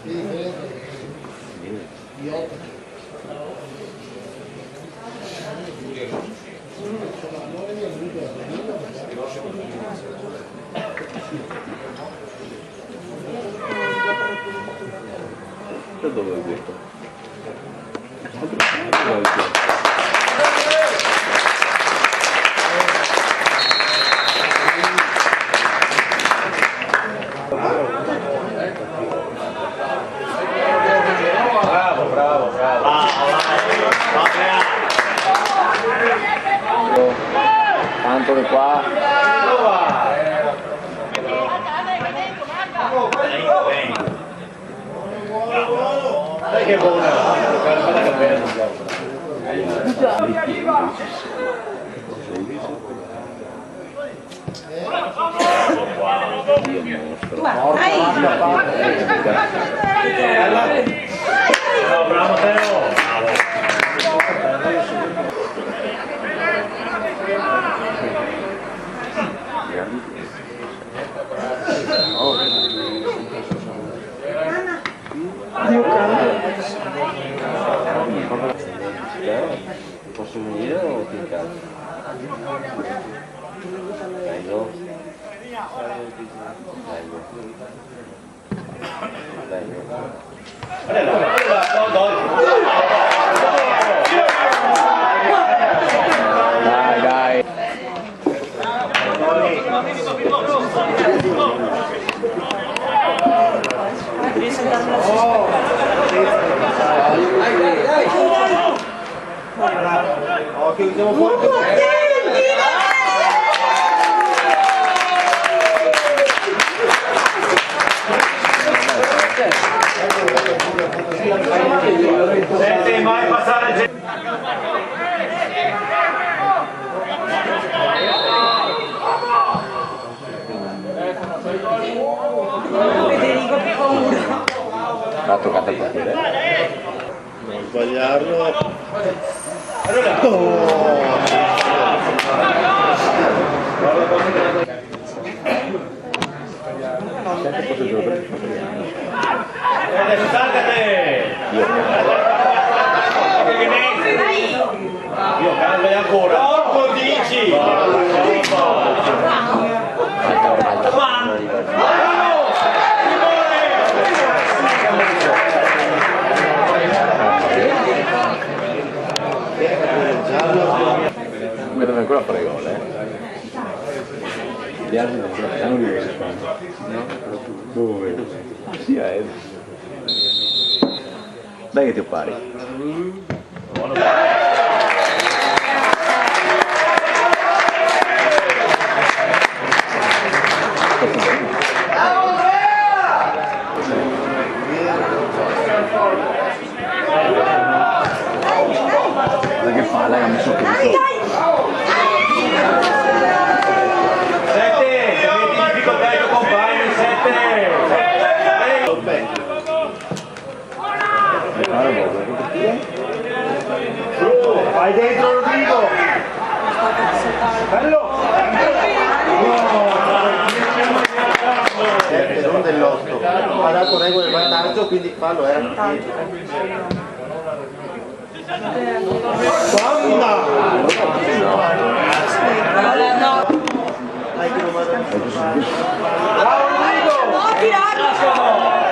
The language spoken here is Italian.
Da dove hai detto? Bravo. Tanto che qua. Dai che buona, guarda che bello. Bravo Teo. Posso venire o ti incazzo? Vengo. Dai. Occhio che siamo fuori. Senti, mai passare gente. Federico, che paura. Va toccata il portiere. Non sbagliarlo. Adesso saltate! Io calmo ancora! Porco dici! Mi deve ancora fare gol, Gli altri non li vedo. No? Dove? Sì, dai che ti pari. Guarda che palla che ha messo tutto. Vai dentro Rodrigo! Bello! Non dell'8, ha dato regole del vantaggio, quindi fallo era Bamba! Bravo Rodrigo! No, tirarlo!